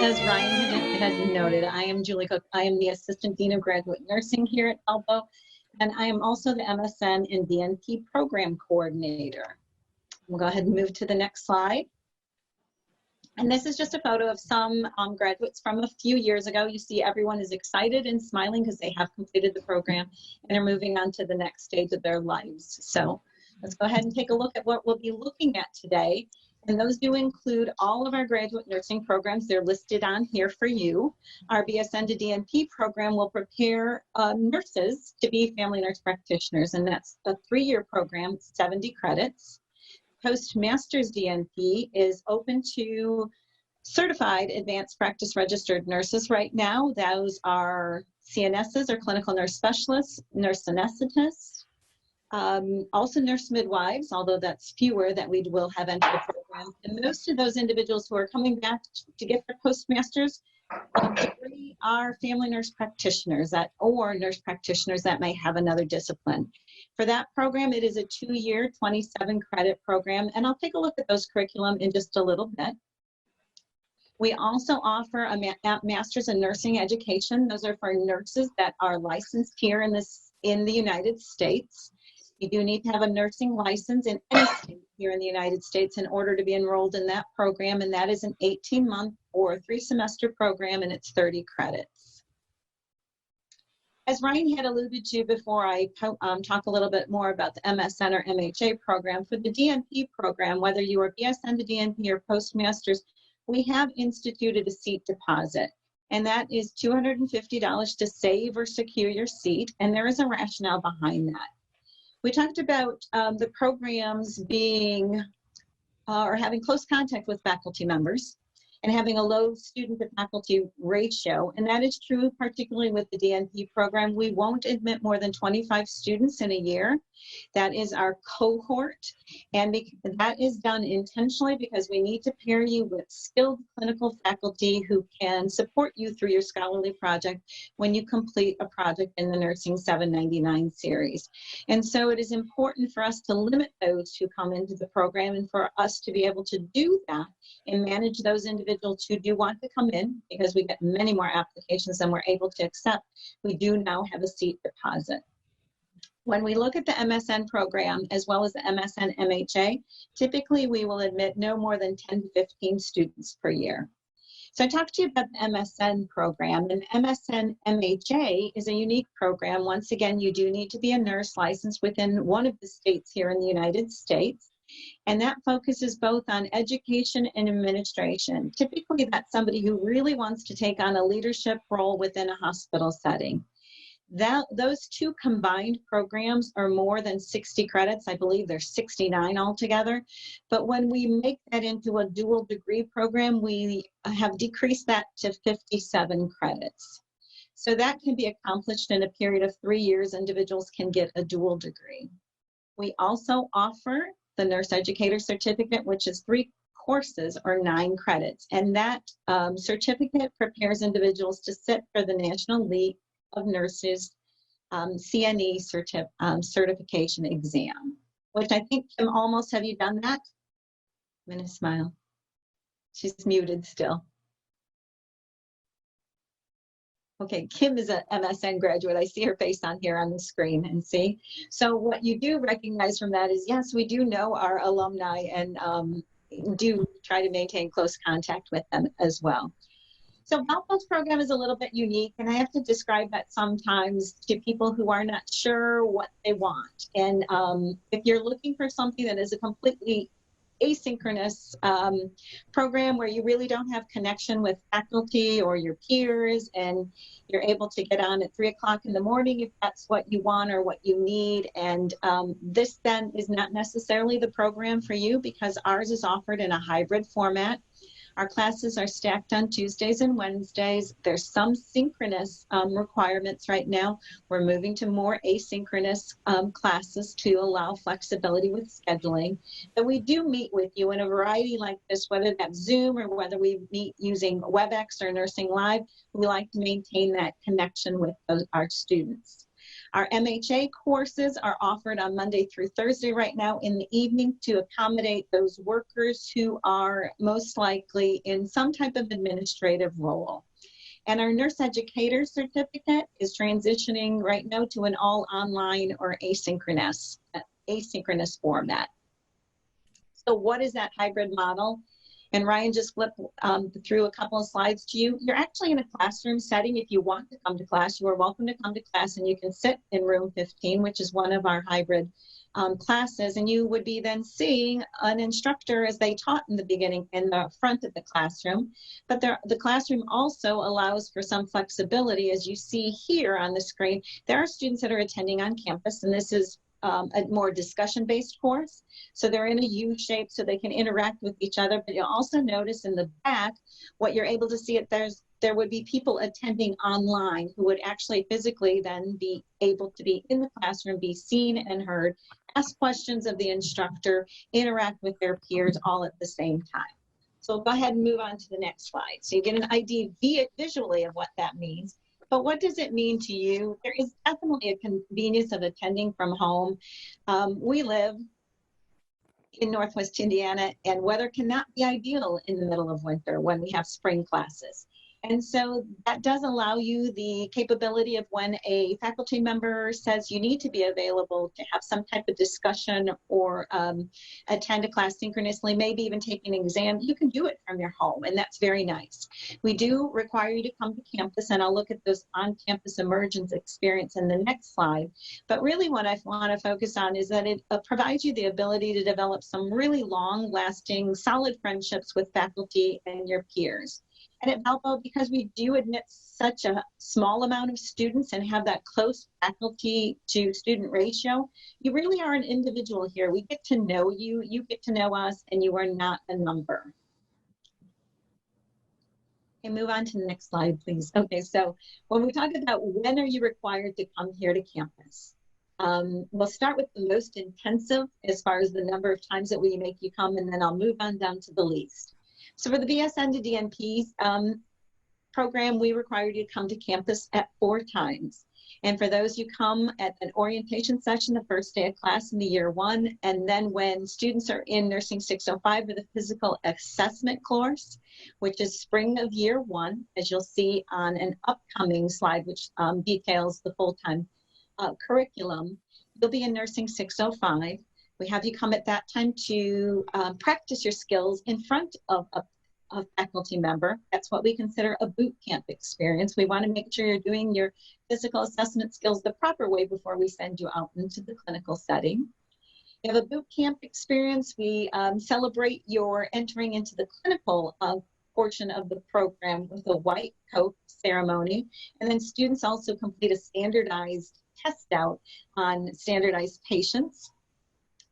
as Ryan had noted, I am Julie Koch. I am the Assistant Dean of Graduate Nursing here at Valpo, and I am also the MSN and DNP Program Coordinator. We'll go ahead and move to the next slide. And this is just a photo of some graduates from a few years ago. You see everyone is excited and smiling because they have completed the program and are moving on to the next stage of their lives. So let's go ahead and take a look at what we'll be looking at today. And those do include all of our graduate nursing programs. They're listed on here for you. Our BSN to DNP program will prepare nurses to be family nurse practitioners, and that's a 3-year program, 70 credits. Postmaster's DNP is open to certified advanced practice registered nurses right now. Those are CNSs, or clinical nurse specialists, nurse anesthetists, also nurse midwives, although that's fewer that we will have enter the program. And most of those individuals who are coming back to get their postmasters degree are family nurse practitioners or nurse practitioners that may have another discipline. For that program, it is a 2-year, 27-credit program, and I'll take a look at those curriculum in just a little bit. We also offer a master's in nursing education. Those are for nurses that are licensed here in the United States. You do need to have a nursing license in any state here in the United States in order to be enrolled in that program, and that is an 18-month or 3-semester program, and it's 30 credits. As Ryan had alluded to before I talk a little bit more about the MSN or MHA program, for the DNP program, whether you are BSN to DNP or postmasters, we have instituted a seat deposit, and that is $250 to save or secure your seat, and there is a rationale behind that. We talked about the programs being or having close contact with faculty members and having a low student to faculty ratio, and that is true particularly with the DNP program. We won't admit more than 25 students in a year. That is our cohort, and that is done intentionally because we need to pair you with skilled clinical faculty who can support you through your scholarly project when you complete a project in the Nursing 799 series. And so it is important for us to limit those who come into the program, and for us to be able to do that and manage those individuals who do want to come in, because we get many more applications than we're able to accept. We do now have a seat deposit. When we look at the MSN program as well as the MSN-MHA, typically we will admit no more than 10 to 15 students per year. So I talked to you about the MSN program, and MSN-MHA is a unique program. Once again, you do need to be a nurse licensed within one of the states here in the United States. And that focuses both on education and administration. Typically, that's somebody who really wants to take on a leadership role within a hospital setting. Those two combined programs are more than 60 credits. I believe there's 69 altogether. But when we make that into a dual degree program, we have decreased that to 57 credits. So that can be accomplished in a period of 3 years. Individuals can get a dual degree. We also offer the Nurse Educator certificate, which is 3 courses or 9 credits. And that certificate prepares individuals to sit for the National League of Nurses CNE certification exam, which I think, Kim, almost, have you done that? I'm gonna smile. She's muted still. Okay, Kim is an MSN graduate. I see her face on here on the screen, and see. So what you do recognize from that is, yes, we do know our alumni and do try to maintain close contact with them as well. So Valpo's program is a little bit unique, and I have to describe that sometimes to people who are not sure what they want. And if you're looking for something that is a completely asynchronous program where you really don't have connection with faculty or your peers, and you're able to get on at 3 o'clock in the morning if that's what you want or what you need. And this then is not necessarily the program for you, because ours is offered in a hybrid format. Our classes are stacked on Tuesdays and Wednesdays. There's some synchronous requirements right now. We're moving to more asynchronous classes to allow flexibility with scheduling. But we do meet with you in a variety like this, whether that's Zoom or whether we meet using WebEx or Nursing Live. We like to maintain that connection with our students. Our MHA courses are offered on Monday through Thursday right now in the evening to accommodate those workers who are most likely in some type of administrative role. And our nurse educator certificate is transitioning right now to an all online or asynchronous format. So what is that hybrid model? And Ryan just flipped through a couple of slides to you. You're actually in a classroom setting. If you want to come to class, you are welcome to come to class, and you can sit in room 15, which is one of our hybrid classes, and you would be then seeing an instructor as they taught in the beginning in the front of the classroom. But the classroom also allows for some flexibility. As you see here on the screen, there are students that are attending on campus, and this is a more discussion-based course. So they're in a U shape so they can interact with each other. But you'll also notice in the back, what you're able to see, there would be people attending online who would actually physically then be able to be in the classroom, be seen and heard, ask questions of the instructor, interact with their peers all at the same time. So go ahead and move on to the next slide. So you get an idea visually of what that means. But what does it mean to you? There is definitely a convenience of attending from home. We live in Northwest Indiana, and weather cannot be ideal in the middle of winter when we have spring classes. And so that does allow you the capability of when a faculty member says you need to be available to have some type of discussion or attend a class synchronously, maybe even take an exam, you can do it from your home, and that's very nice. We do require you to come to campus, and I'll look at those on-campus immersions experience in the next slide. But really what I want to focus on is that it provides you the ability to develop some really long-lasting, solid friendships with faculty and your peers. And at Valpo, because we do admit such a small amount of students and have that close faculty to student ratio, you really are an individual here. We get to know you, you get to know us, and you are not a number. Okay, move on to the next slide, please. Okay, so when we talk about when are you required to come here to campus, we'll start with the most intensive as far as the number of times that we make you come, and then I'll move on down to the least. So for the BSN-DNP program, we require you to come to campus at 4 times. And for those, you come at an orientation session the first day of class in the year 1, and then when students are in Nursing 605 with a physical assessment course, which is spring of year 1, as you'll see on an upcoming slide, which details the full-time curriculum, you'll be in Nursing 605. We have you come at that time to practice your skills in front of a faculty member. That's what we consider a boot camp experience. We want to make sure you're doing your physical assessment skills the proper way before we send you out into the clinical setting. You have a boot camp experience. We celebrate your entering into the clinical portion of the program with a white coat ceremony. And then students also complete a standardized test out on standardized patients.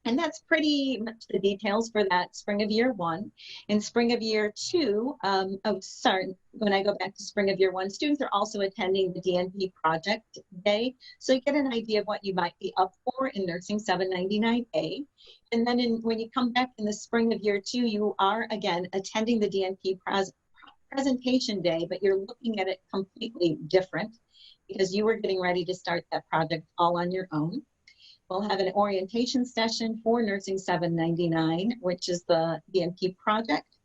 And that's pretty much the details for that spring of year 1. In spring of year 2, when I go back to spring of year 1, students are also attending the DNP project day. So you get an idea of what you might be up for in Nursing 799A. And then when you come back in the spring of year 2, you are again attending the DNP presentation day, but you're looking at it completely different because you were getting ready to start that project all on your own. We'll have an orientation session for Nursing 799, which is the DNP project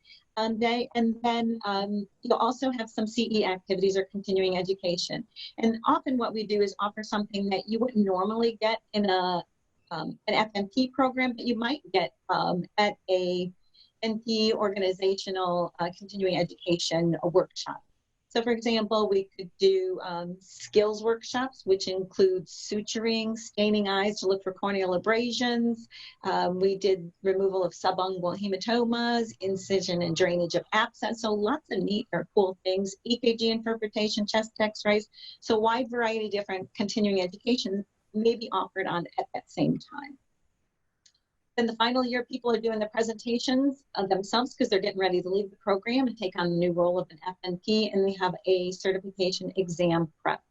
day. And then you'll also have some CE activities or continuing education. And often what we do is offer something that you wouldn't normally get in an FNP program, but you might get at a NP organizational continuing education workshop. So for example, we could do skills workshops, which include suturing, staining eyes to look for corneal abrasions. We did removal of subungual hematomas, incision and drainage of abscess. So lots of neat or cool things, EKG interpretation, chest x-rays. So a wide variety of different continuing education may be offered on at that same time. In the final year, people are doing the presentations of themselves because they're getting ready to leave the program and take on the new role of an FNP, and we have a certification exam prep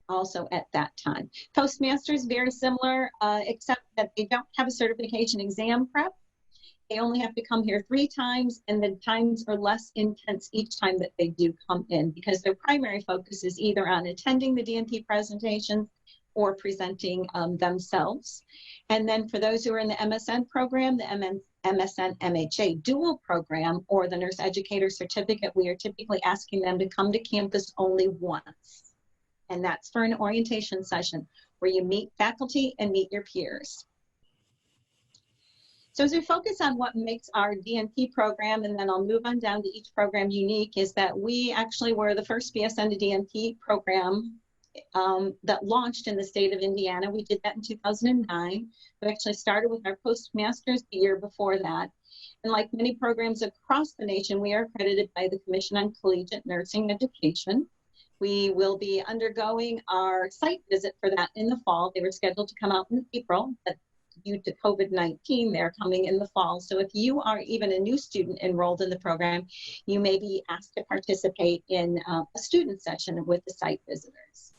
also at that time. Postmasters, very similar, except that they don't have a certification exam prep, They only have to come here 3 times, and the times are less intense each time that they do come in, because their primary focus is either on attending the DNP presentations or presenting themselves. And then for those who are in the MSN program, the MSN-MHA dual program, or the nurse educator certificate, we are typically asking them to come to campus only once. And that's for an orientation session where you meet faculty and meet your peers. So as we focus on what makes our DNP program, and then I'll move on down to each program unique, is that we actually were the first BSN to DNP program that launched in the state of Indiana. We did that in 2009. We actually started with our postmasters the year before that. And like many programs across the nation, we are accredited by the Commission on Collegiate Nursing Education. We will be undergoing our site visit for that in the fall. They were scheduled to come out in April, but due to COVID-19, they're coming in the fall. So if you are even a new student enrolled in the program, you may be asked to participate in a student session with the site visitors.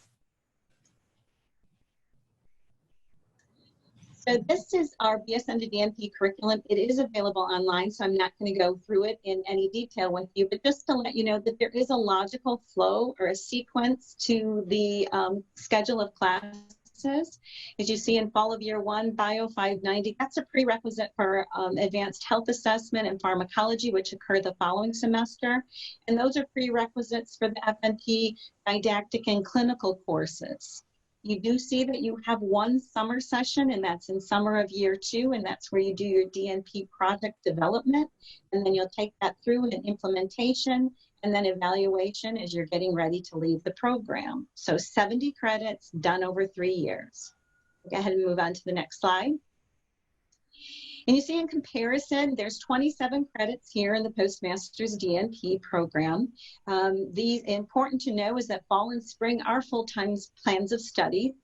So this is our BSN to DNP curriculum. It is available online, so I'm not going to go through it in any detail with you, but just to let you know that there is a logical flow or a sequence to the schedule of classes. As you see in fall of year 1, Bio 590, that's a prerequisite for advanced health assessment and pharmacology, which occur the following semester. And those are prerequisites for the FNP didactic and clinical courses. You do see that you have one summer session, and that's in summer of year 2, and that's where you do your DNP project development. And then you'll take that through an implementation and then evaluation as you're getting ready to leave the program. So 70 credits done over 3 years. Go ahead and move on to the next slide. And you see in comparison, there's 27 credits here in the Postmasters DNP program. Important to know is that fall and spring are full-time plans of study.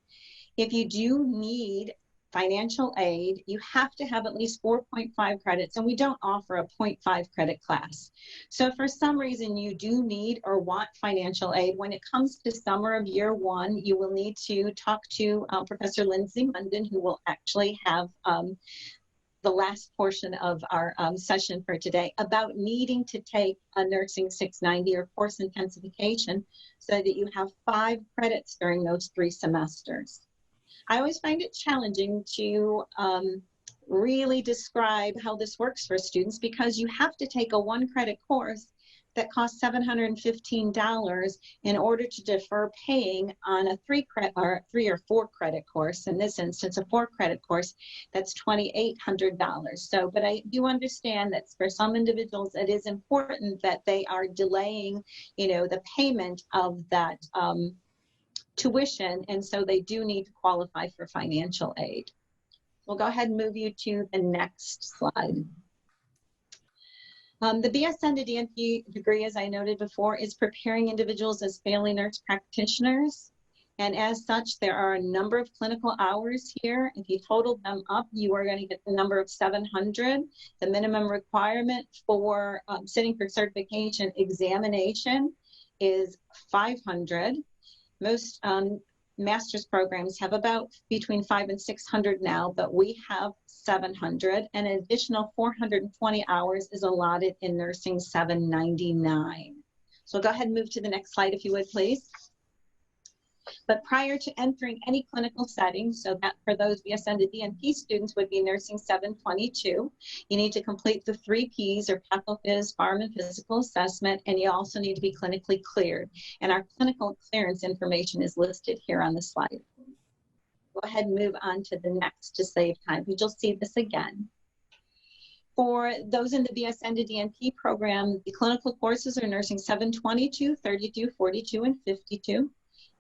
If you do need financial aid, you have to have at least 4.5 credits, and we don't offer a 0.5 credit class. So if for some reason you do need or want financial aid, when it comes to summer of year 1, you will need to talk to Professor Lindsay Munden, who will actually have the last portion of our session for today about needing to take a nursing 690 or course intensification so that you have 5 credits during those 3 semesters. I always find it challenging to really describe how this works for students, because you have to take a 1-credit course that costs $715 in order to defer paying on a 3 or 4 credit course. In this instance, a 4-credit course, that's $2,800. So, but I do understand that for some individuals, it is important that they are delaying, the payment of that tuition, and so they do need to qualify for financial aid. We'll go ahead and move you to the next slide. The BSN to DNP degree, as I noted before, is preparing individuals as family nurse practitioners. And as such, there are a number of clinical hours here. If you total them up, you are going to get the number of 700. The minimum requirement for sitting for certification examination is 500. Most master's programs have about between 500 and 600 now, but we have 700, and an additional 420 hours is allotted in nursing 799. So go ahead and move to the next slide if you would, please. But prior to entering any clinical setting, so that for those BSN to DNP students would be nursing 722, you need to complete the 3 Ps, or pathophys, pharm, and physical assessment, and you also need to be clinically cleared. And our clinical clearance information is listed here on the slide. Go ahead and move on to the next to save time, because you'll see this again. For those in the BSN to DNP program, the clinical courses are nursing 722, 32, 42, and 52.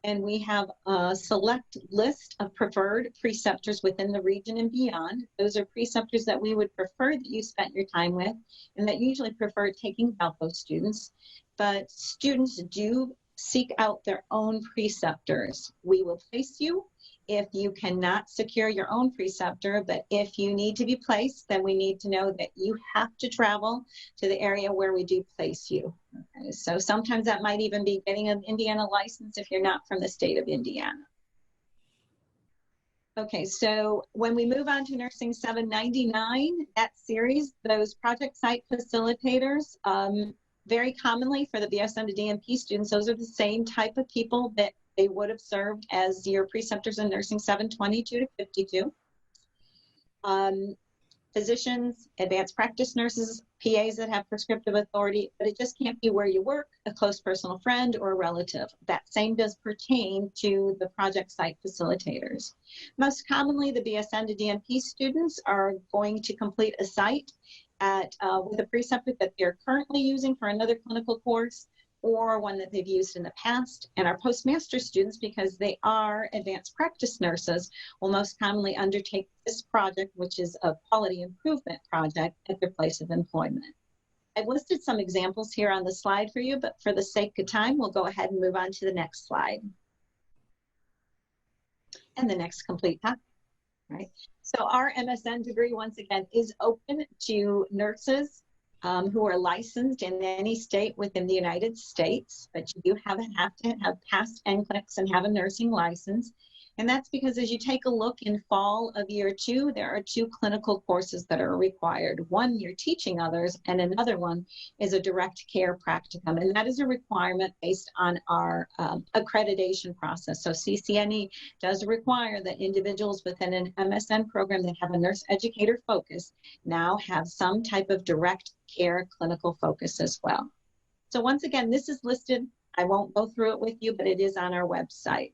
And we have a select list of preferred preceptors within the region and beyond. Those are preceptors that we would prefer that you spent your time with, and that usually prefer taking Valpo students. But students do seek out their own preceptors. We will place you if you cannot secure your own preceptor, but if you need to be placed, then we need to know that you have to travel to the area where we do place you. Okay, so sometimes that might even be getting an Indiana license if you're not from the state of Indiana. Okay, so when we move on to Nursing 799, that series, those project site facilitators, very commonly for the BSN to DNP students, those are the same type of people that they would have served as your preceptors in Nursing 722 to 52. Physicians, advanced practice nurses, PAs that have prescriptive authority, but it just can't be where you work, a close personal friend, or a relative. That same does pertain to the project site facilitators. Most commonly, the BSN to DNP students are going to complete a site at, with a preceptor that they're currently using for another clinical course, or one that they've used in the past. And our postmaster students, because they are advanced practice nurses, will most commonly undertake this project, which is a quality improvement project at their place of employment. I've listed some examples here on the slide for you, but for the sake of time, we'll go ahead and move on to the next slide. And the next complete topic, right? So our MSN degree, once again, is open to nurses who are licensed in any state within the United States, but you do have to have passed NCLEX and have a nursing license. And that's because as you take a look in fall of year 2, there are 2 clinical courses that are required. One, you're teaching others, and another one is a direct care practicum. And that is a requirement based on our accreditation process. So CCNE does require that individuals within an MSN program that have a nurse educator focus now have some type of direct care clinical focus as well. So once again, this is listed. I won't go through it with you, but it is on our website.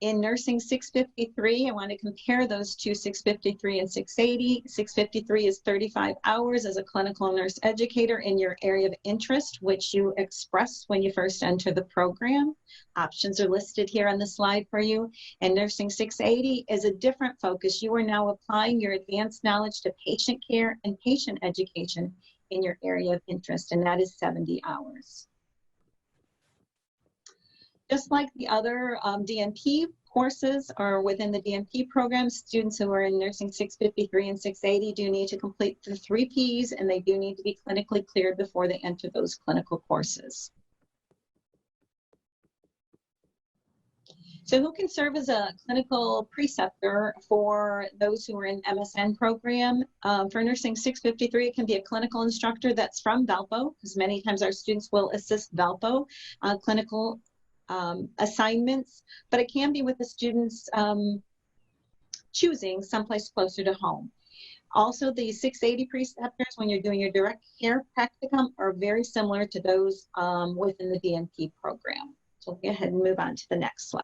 In Nursing 653, I want to compare those two, 653 and 680. 653 is 35 hours as a clinical nurse educator in your area of interest, which you express when you first enter the program. Options are listed here on the slide for you. And Nursing 680 is a different focus. You are now applying your advanced knowledge to patient care and patient education in your area of interest, and that is 70 hours. Just like the other DNP courses or within the DNP program, students who are in Nursing 653 and 680 do need to complete the 3 Ps, and they do need to be clinically cleared before they enter those clinical courses. So who can serve as a clinical preceptor for those who are in MSN program? For Nursing 653, it can be a clinical instructor that's from Valpo, because many times our students will assist Valpo clinical assignments, but it can be with the students choosing someplace closer to home. Also, the 680 preceptors, when you're doing your direct care practicum, are very similar to those within the DNP program. So we'll go ahead and move on to the next slide.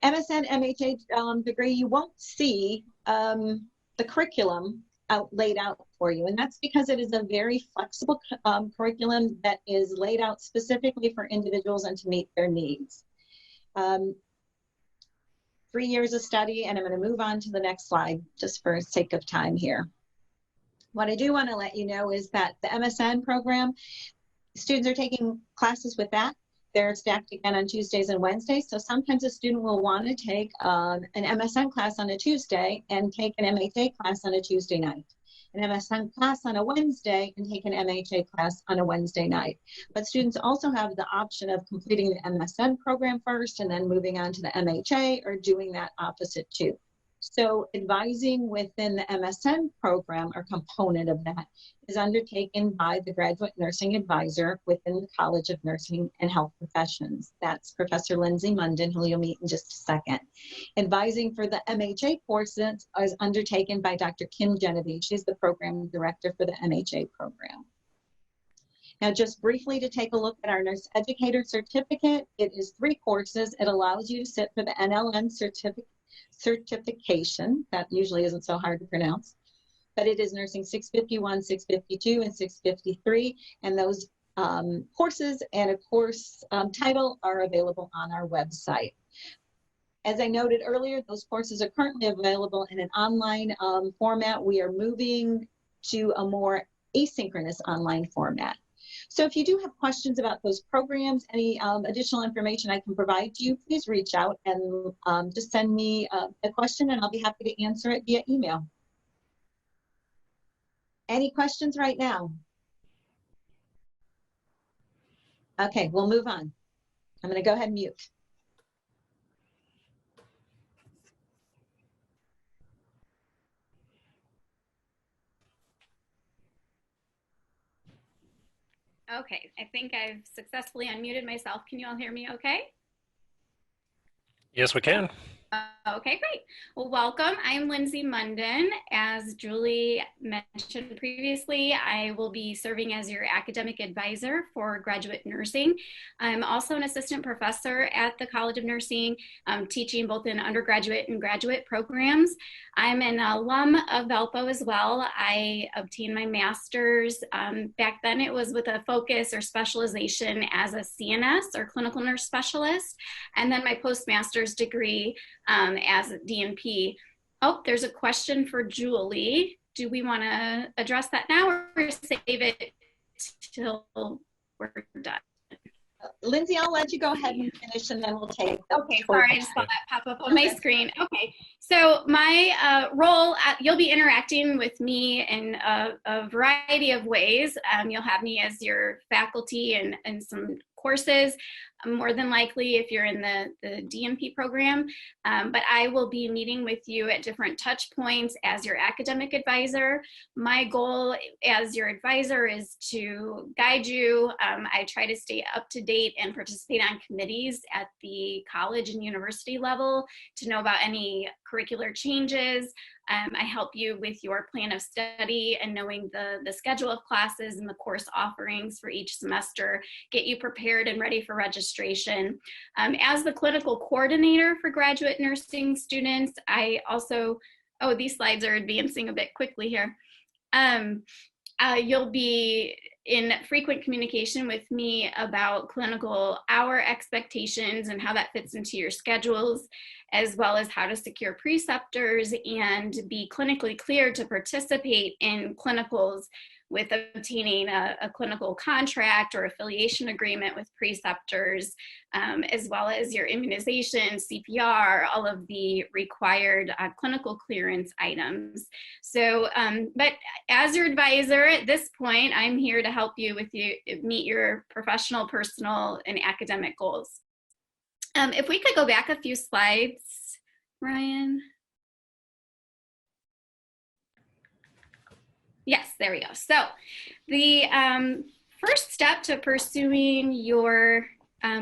MSN-MHA degree, you won't see the curriculum laid out for you, and that's because it is a very flexible curriculum that is laid out specifically for individuals and to meet their needs. 3 years of study, and I'm going to move on to the next slide just for sake of time here. What I do want to let you know is that the MSN program, students are taking classes with that. They're stacked again on Tuesdays and Wednesdays. So sometimes a student will want to take an MSN class on a Tuesday and take an MHA class on a Tuesday night, an MSN class on a Wednesday and take an MHA class on a Wednesday night. But students also have the option of completing the MSN program first and then moving on to the MHA, or doing that opposite too. So advising within the MSN program, or component of that, is undertaken by the graduate nursing advisor within the College of Nursing and Health Professions. That's Professor Lindsay Munden, who you'll meet in just a second. Advising for the MHA courses is undertaken by Dr. Kim Genevieve. She's the program director for the MHA program. Now, just briefly to take a look at our nurse educator certificate, it is 3 courses. It allows you to sit for the NLN certification. That usually isn't so hard to pronounce, but it is Nursing 651, 652, and 653, and those courses and a course title are available on our website. As I noted earlier, those courses are currently available in an online format. We are moving to a more asynchronous online format. So if you do have questions about those programs, any additional information I can provide to you, please reach out and just send me a question, and I'll be happy to answer it via email. Any questions right now? Okay, we'll move on. I'm going to go ahead and mute. Okay, I think I've successfully unmuted myself. Can you all hear me okay? Yes, we can. Okay, great. Well, welcome. I'm Lindsay Munden. As Julie mentioned previously, I will be serving as your academic advisor for graduate nursing. I'm also an assistant professor at the College of Nursing, teaching both in undergraduate and graduate programs. I'm an alum of Valpo as well. I obtained my master's. Back then it was with a focus or specialization as a CNS or clinical nurse specialist. And then my postmaster's degree as a DNP. Oh, there's a question for Julie. Do we want to address that now or save it till we're done? Lindsay, I'll let you go ahead and finish and then we'll take it. Okay, sorry, I just saw that pop up on my screen. Okay, so my role, you'll be interacting with me in a variety of ways. You'll have me as your faculty and some courses, more than likely if you're in the DNP program, but I will be meeting with you at different touch points as your academic advisor. My goal as your advisor is to guide you. I try to stay up to date and participate on committees at the college and university level to know about any curricular changes. I help you with your plan of study and knowing the schedule of classes and the course offerings for each semester, get you prepared and ready for registration. As the clinical coordinator for graduate nursing students, I also, oh, these slides are advancing a bit quickly here. You'll be in frequent communication with me about clinical hour expectations and how that fits into your schedules, as well as how to secure preceptors and be clinically cleared to participate in clinicals with obtaining a clinical contract or affiliation agreement with preceptors, as well as your immunization, CPR, all of the required clinical clearance items. So, but as your advisor at this point, I'm here to help you with meet your professional, personal, and academic goals. If we could go back a few slides, Ryan. Yes, there we go. So the first step to pursuing your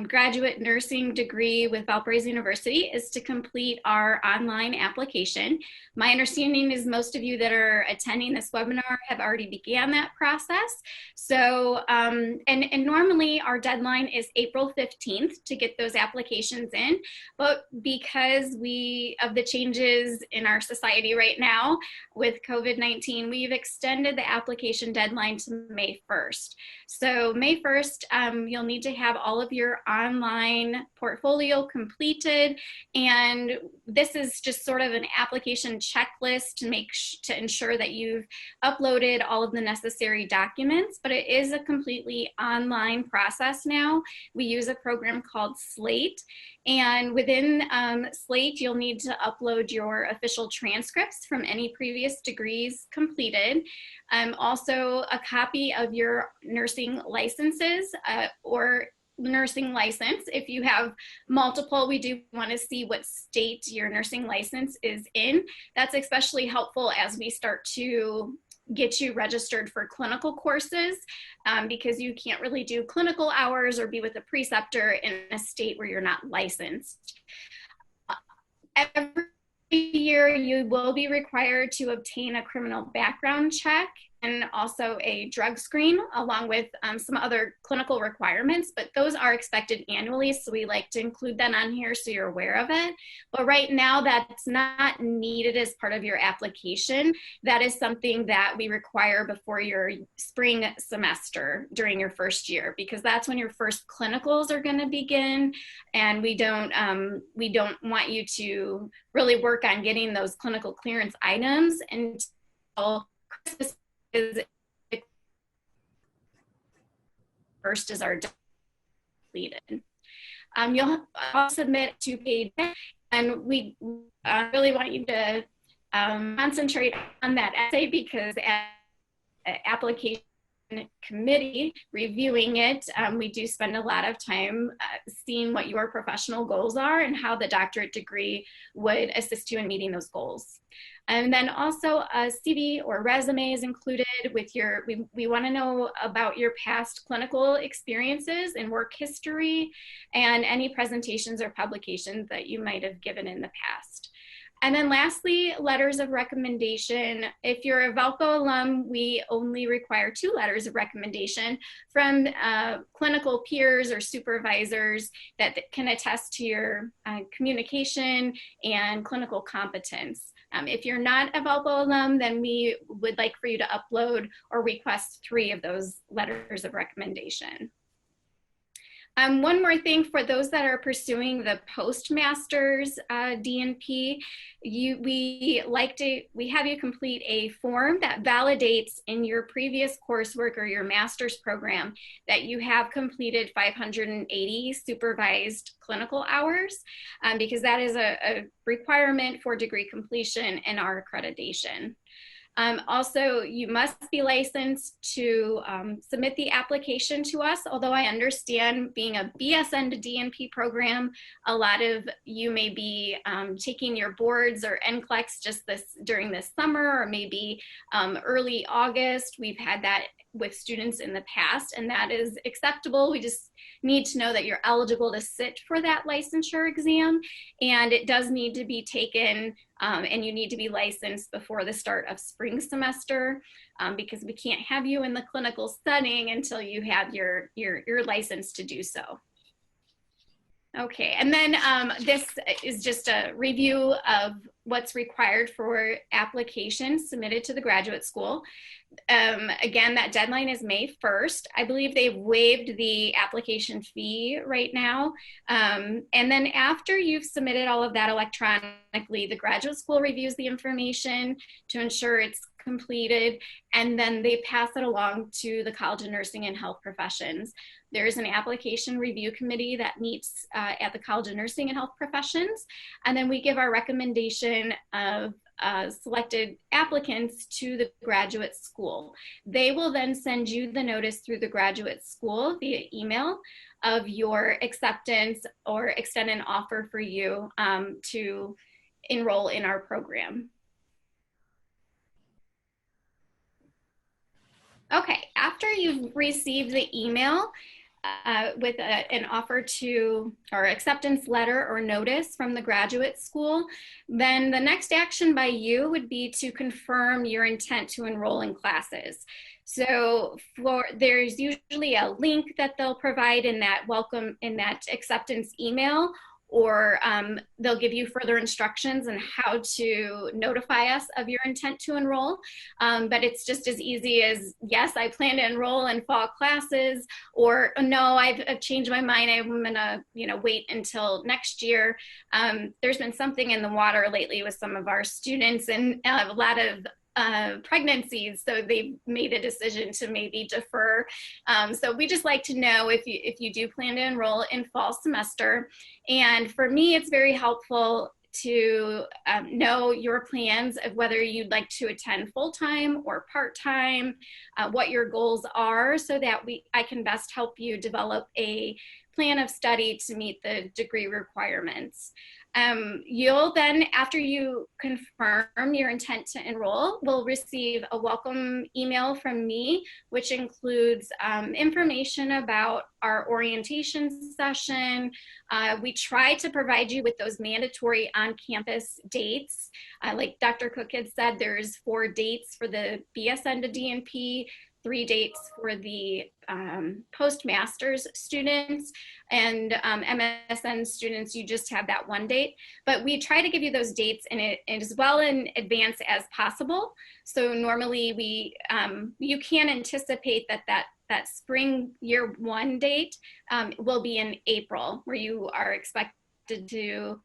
graduate nursing degree with Valparaiso University is to complete our online application. My understanding is most of you that are attending this webinar have already began that process. So, and normally our deadline is April 15th to get those applications in, but because of the changes in our society right now with COVID-19, we've extended the application deadline to May 1st. So May 1st, you'll need to have all of your online portfolio completed, and this is just sort of an application checklist to ensure that you've uploaded all of the necessary documents, but it is a completely online process now. We use a program called Slate, and within Slate, you'll need to upload your official transcripts from any previous degrees completed. Also a copy of your nursing licenses or nursing license. If you have multiple, we do want to see what state your nursing license is in. That's especially helpful as we start to get you registered for clinical courses because you can't really do clinical hours or be with a preceptor in a state where you're not licensed. Every year you will be required to obtain a criminal background check and also a drug screen along with some other clinical requirements, but those are expected annually, so we like to include that on here so you're aware of it. But right now that's not needed as part of your application. That is something that we require before your spring semester during your first year, because that's when your first clinicals are going to begin, and we don't want you to really work on getting those clinical clearance items until Christmas is first is our completed. You'll also submit 2-page, and we really want you to concentrate on that essay because application committee reviewing it, we do spend a lot of time seeing what your professional goals are and how the doctorate degree would assist you in meeting those goals. And then also a CV or resume is included with your, we want to know about your past clinical experiences and work history and any presentations or publications that you might have given in the past. And then lastly, letters of recommendation. If you're a Valpo alum, we only require 2 letters of recommendation from clinical peers or supervisors that can attest to your communication and clinical competence. If you're not a Valpo alum, then we would like for you to upload or request 3 of those letters of recommendation. One more thing for those that are pursuing the postmaster's DNP, we have you complete a form that validates in your previous coursework or your master's program that you have completed 580 supervised clinical hours, because that is a requirement for degree completion and our accreditation. Also, you must be licensed to submit the application to us, although I understand being a BSN-DNP program, a lot of you may be taking your boards or NCLEX just during this summer or maybe early August. We've had that with students in the past, and that is acceptable. We just need to know that you're eligible to sit for that licensure exam, and it does need to be taken and you need to be licensed before the start of spring semester, because we can't have you in the clinical setting until you have your license to do so. Okay, and then this is just a review of what's required for applications submitted to the graduate school. Again, that deadline is May 1st. I believe they've waived the application fee right now. And then after you've submitted all of that electronically, the graduate school reviews the information to ensure it's completed, and then they pass it along to the College of Nursing and Health Professions. There is an application review committee that meets at the College of Nursing and Health Professions, and then we give our recommendation of selected applicants to the graduate school. They will then send you the notice through the graduate school via email of your acceptance or extend an offer for you to enroll in our program. Okay, after you've received the email with an offer to or acceptance letter or notice from the graduate school, then the next action by you would be to confirm your intent to enroll in classes. So there's usually a link that they'll provide in that acceptance email, or they'll give you further instructions on how to notify us of your intent to enroll. But it's just as easy as, yes, I plan to enroll in fall classes, or no, I've changed my mind, I'm gonna wait until next year. There's been something in the water lately with some of our students, and a lot of pregnancies, so they've made a decision to maybe defer. So we just like to know if you do plan to enroll in fall semester. And for me, it's very helpful to know your plans of whether you'd like to attend full-time or part-time, what your goals are, so that I can best help you develop a plan of study to meet the degree requirements. You'll then, after you confirm your intent to enroll, will receive a welcome email from me, which includes information about our orientation session. We try to provide you with those mandatory on-campus dates. Like Dr. Cook had said, there's 4 dates for the BSN to DNP, 3 dates for the postmaster's students, and MSN students, you just have that 1 date. But we try to give you those dates as well in advance as possible. So normally you can anticipate that spring year 1 date will be in April, where you are expected to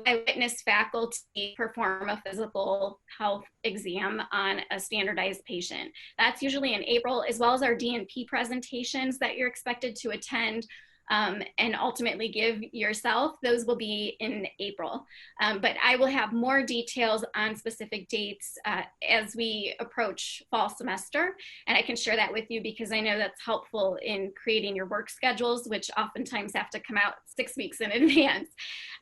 eyewitness faculty perform a physical health exam on a standardized patient. That's usually in April, as well as our DNP presentations that you're expected to attend and ultimately give yourself, those will be in April. But I will have more details on specific dates as we approach fall semester, and I can share that with you because I know that's helpful in creating your work schedules, which oftentimes have to come out 6 weeks in advance.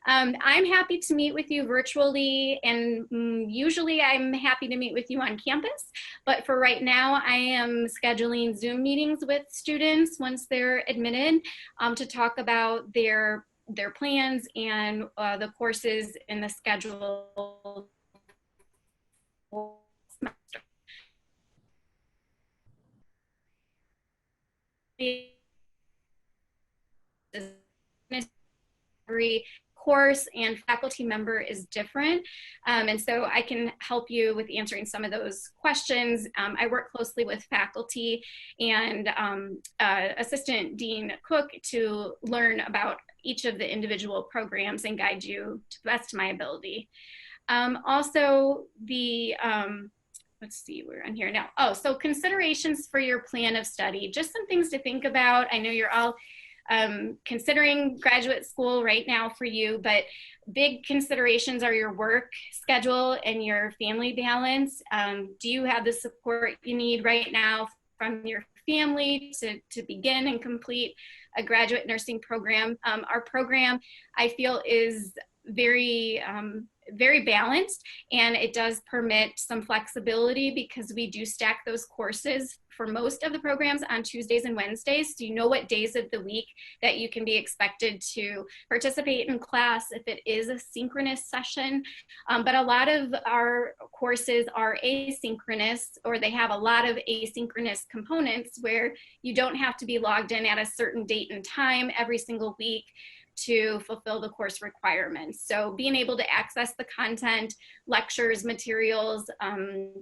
I'm happy to meet with you virtually, and usually I'm happy to meet with you on campus, but for right now I am scheduling Zoom meetings with students once they're admitted to talk about their plans and the courses in the schedule semester. Every course and faculty member is different, and so I can help you with answering some of those questions. I work closely with faculty and Assistant Dean Cook to learn about each of the individual programs and guide you to the best of my ability. Also, let's see, we're on here now. Oh, so considerations for your plan of study, just some things to think about. I know you're all considering graduate school right now for you, but big considerations are your work schedule and your family balance. Do you have the support you need right now from your family to begin and complete a graduate nursing program? Our program, I feel, is very balanced, and it does permit some flexibility because we do stack those courses for most of the programs on Tuesdays and Wednesdays. So you know what days of the week that you can be expected to participate in class if it is a synchronous session. But a lot of our courses are asynchronous, or they have a lot of asynchronous components where you don't have to be logged in at a certain date and time every single week to fulfill the course requirements. So being able to access the content, lectures, materials,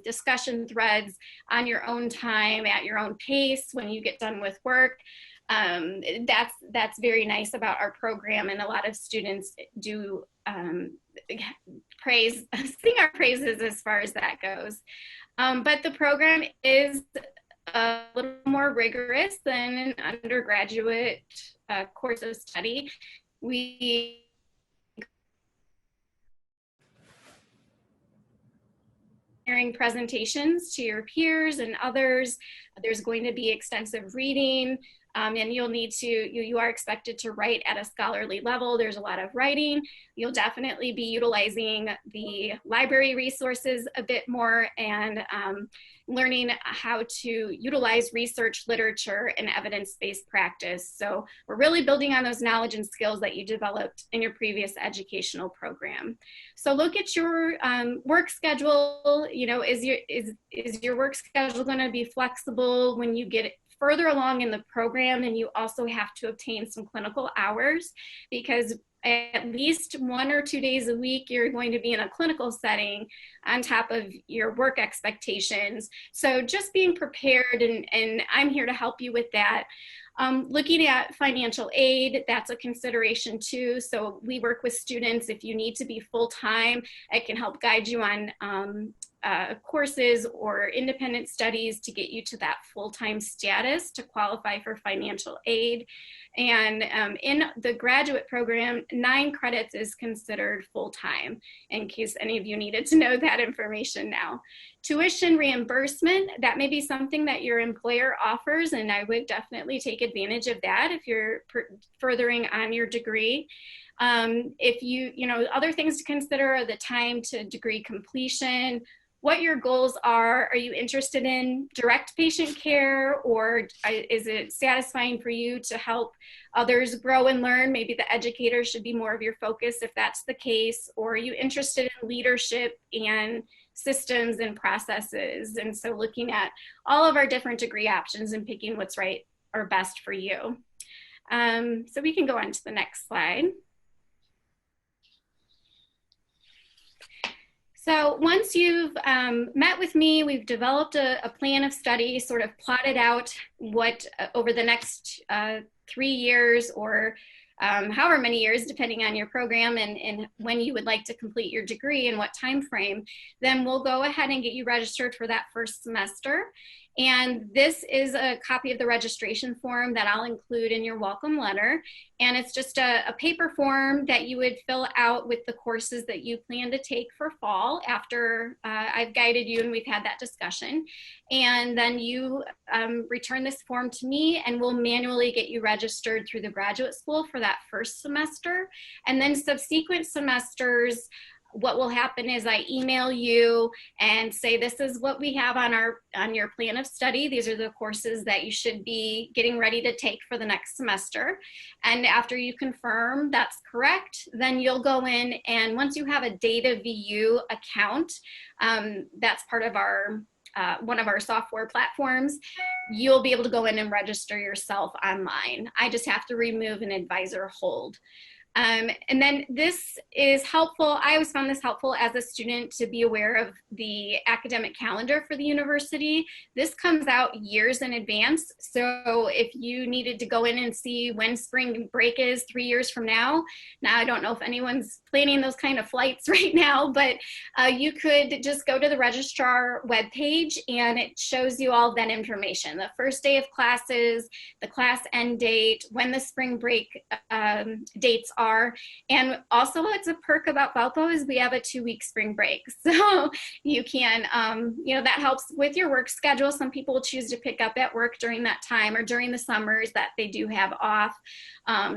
discussion threads on your own time, at your own pace when you get done with work, that's very nice about our program, and a lot of students do sing our praises as far as that goes. But the program is a little more rigorous than an undergraduate course of study. We preparing presentations to your peers and others. There's going to be extensive reading, and you'll need to, you are expected to write at a scholarly level. There's a lot of writing. You'll definitely be utilizing the library resources a bit more, and learning how to utilize research, literature, and evidence-based practice. So we're really building on those knowledge and skills that you developed in your previous educational program. So look at your work schedule. You know, is your work schedule going to be flexible when you get further along in the program, and you also have to obtain some clinical hours, because at least 1 or 2 days a week, you're going to be in a clinical setting on top of your work expectations. So just being prepared, and I'm here to help you with that. Looking at financial aid, that's a consideration too. So we work with students. If you need to be full-time, I can help guide you on courses or independent studies to get you to that full-time status to qualify for financial aid. And in the graduate program, 9 credits is considered full-time, in case any of you needed to know that information now. Tuition reimbursement, that may be something that your employer offers, and I would definitely take advantage of that if you're furthering on your degree. If you know, other things to consider are the time to degree completion, what your goals are. Are you interested in direct patient care, or is it satisfying for you to help others grow and learn? Maybe the educator should be more of your focus if that's the case. Or are you interested in leadership and systems and processes? And so looking at all of our different degree options and picking what's right or best for you. So we can go on to the next slide. So once you've met with me, we've developed a plan of study, sort of plotted out what over the next 3 years, or however many years, depending on your program and when you would like to complete your degree and what time frame, then we'll go ahead and get you registered for that first semester. And this is a copy of the registration form that I'll include in your welcome letter. And it's just a paper form that you would fill out with the courses that you plan to take for fall after I've guided you and we've had that discussion. And then you return this form to me and we'll manually get you registered through the graduate school for that first semester. And then subsequent semesters, what will happen is I email you and say, this is what we have on your plan of study. These are the courses that you should be getting ready to take for the next semester. And after you confirm that's correct, then you'll go in, and once you have a Data VU account, that's part of our one of our software platforms, you'll be able to go in and register yourself online. I just have to remove an advisor hold. And then this is helpful. I always found this helpful as a student to be aware of the academic calendar for the university. This comes out years in advance. So if you needed to go in and see when spring break is 3 years from now I don't know if anyone's planning those kind of flights right now, but you could just go to the registrar webpage and it shows you all of that information. The first day of classes, the class end date, when the spring break dates are. And also it's a perk about Valpo is we have a 2-week spring break. So you can, that helps with your work schedule. Some people choose to pick up at work during that time or during the summers that they do have off.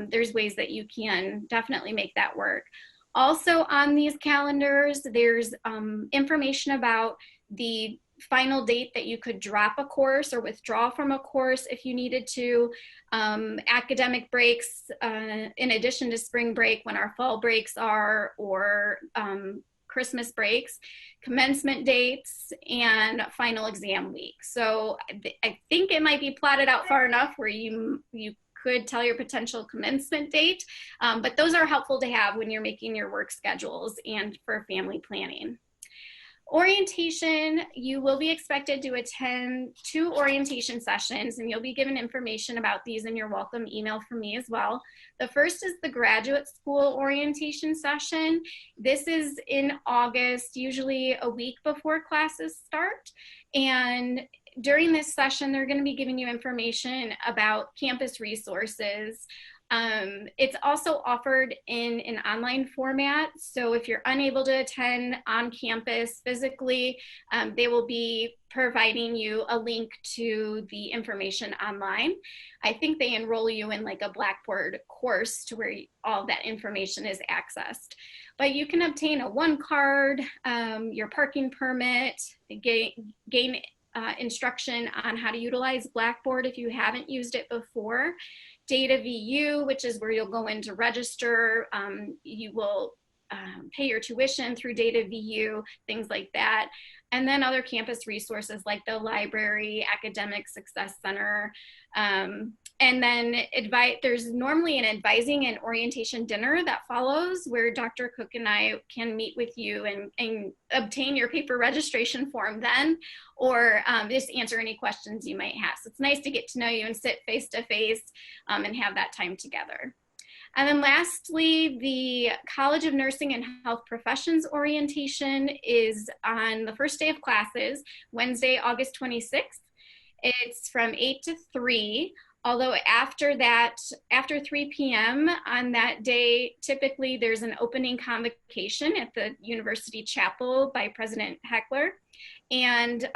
There's ways that you can definitely make that work. Also on these calendars, there's information about the final date that you could drop a course or withdraw from a course if you needed to, academic breaks in addition to spring break when our fall breaks are, or Christmas breaks, commencement dates, and final exam week. So I think it might be plotted out far enough where you could tell your potential commencement date, but those are helpful to have when you're making your work schedules and for family planning. Orientation, you will be expected to attend 2 orientation sessions, and you'll be given information about these in your welcome email from me as well. The first is the graduate school orientation session. This is in August, usually a week before classes start. And during this session, they're going to be giving you information about campus resources. It's also offered in an online format. So if you're unable to attend on campus physically, they will be providing you a link to the information online. I think they enroll you in like a Blackboard course to where all that information is accessed. But you can obtain a 1 card, your parking permit, gain instruction on how to utilize Blackboard if you haven't used it before. Data VU, which is where you'll go in to register. You will pay your tuition through Data VU, things like that. And then other campus resources like the library, academic success center. And then there's normally an advising and orientation dinner that follows where Dr. Koch and I can meet with you and obtain your paper registration form then, or just answer any questions you might have. So it's nice to get to know you and sit face to face and have that time together. And then lastly, the College of Nursing and Health Professions orientation is on the first day of classes, Wednesday, August 26th. It's from 8 to 3. Although after 3 p.m. on that day, typically there's an opening convocation at the university chapel by President Heckler. And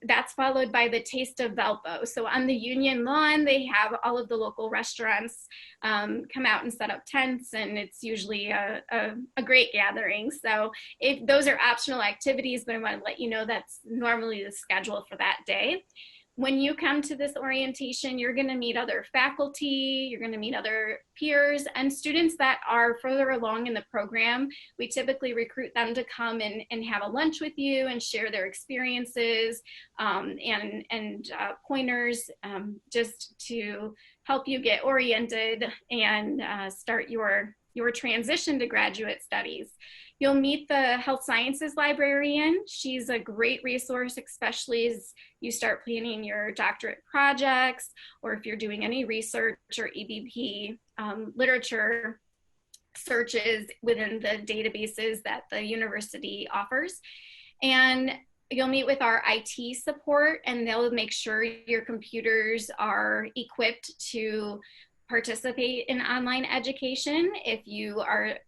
that's followed by the Taste of Valpo. So on the Union Lawn, they have all of the local restaurants come out and set up tents, and it's usually a great gathering. So if those are optional activities, but I want to let you know that's normally the schedule for that day. When you come to this orientation, you're going to meet other faculty, you're going to meet other peers, and students that are further along in the program. We typically recruit them to come and have a lunch with you and share their experiences and pointers just to help you get oriented and start your transition to graduate studies. You'll meet the health sciences librarian. She's a great resource, especially as you start planning your doctorate projects, or if you're doing any research or EBP literature searches within the databases that the university offers. And you'll meet with our IT support, and they'll make sure your computers are equipped to participate in online education. If you are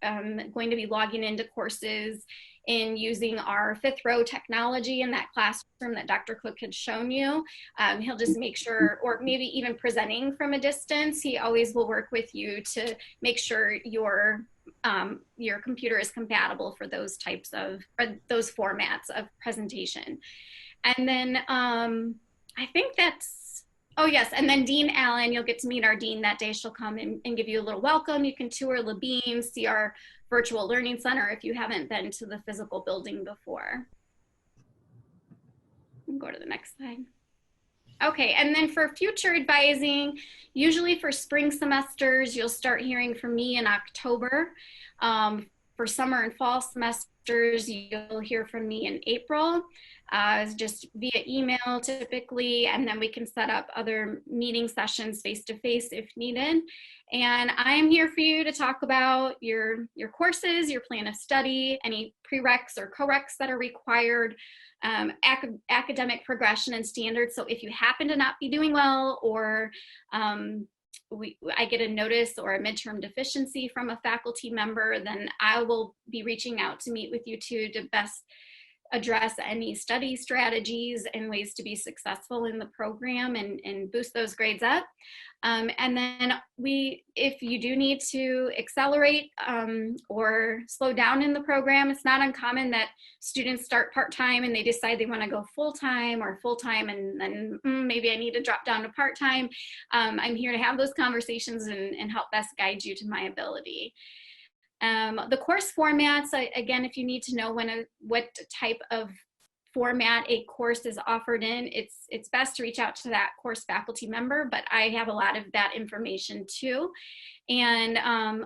going to be logging into courses in using our fifth row technology in that classroom that Dr. Cook had shown you, he'll just make sure, or maybe even presenting from a distance, he always will work with you to make sure your computer is compatible for those types of, or those formats of presentation. And then I think that's, oh yes, and then Dean Allen, you'll get to meet our dean that day. She'll come and give you a little welcome. You can tour Labine, see our virtual learning center if you haven't been to the physical building before. Go to the next slide. Okay, and then for future advising, usually for spring semesters, you'll start hearing from me in October. For summer and fall semesters, you'll hear from me in April, just via email typically, and then we can set up other meeting sessions face-to-face if needed. And I'm here for you to talk about your courses, your plan of study, any prereqs or co-reqs that are required, academic progression and standards. So if you happen to not be doing well, or I get a notice or a midterm deficiency from a faculty member, then I will be reaching out to meet with you too to best address any study strategies and ways to be successful in the program and boost those grades up. And then if you do need to accelerate or slow down in the program, it's not uncommon that students start part-time and they decide they want to go full-time, or full-time and then maybe I need to drop down to part-time. I'm here to have those conversations and help best guide you to my ability. The course formats, again, if you need to know what type of format a course is offered in, it's best to reach out to that course faculty member, but I have a lot of that information too. And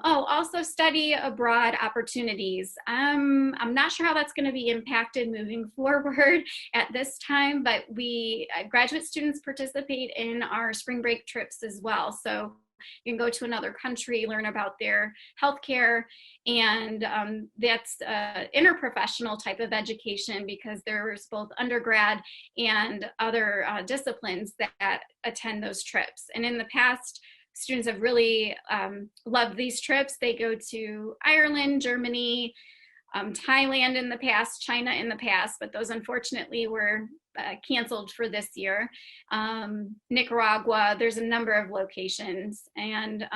also study abroad opportunities. I'm not sure how that's going to be impacted moving forward at this time, but graduate students participate in our spring break trips as well. So you can go to another country, learn about their healthcare, and that's interprofessional type of education, because there's both undergrad and other disciplines that attend those trips. And in the past, students have really loved these trips. They go to Ireland, Germany, Thailand in the past, China in the past, but those unfortunately were canceled for this year. Nicaragua, there's a number of locations. And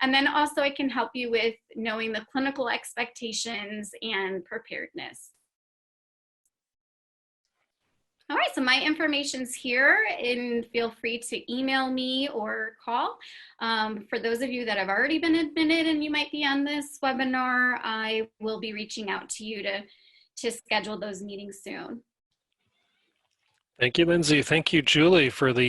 then also I can help you with knowing the clinical expectations and preparedness. All right, so my information's here, and feel free to email me or call. For those of you that have already been admitted and you might be on this webinar, I will be reaching out to you to schedule those meetings soon. Thank you, Lindsay. Thank you, Julie, for the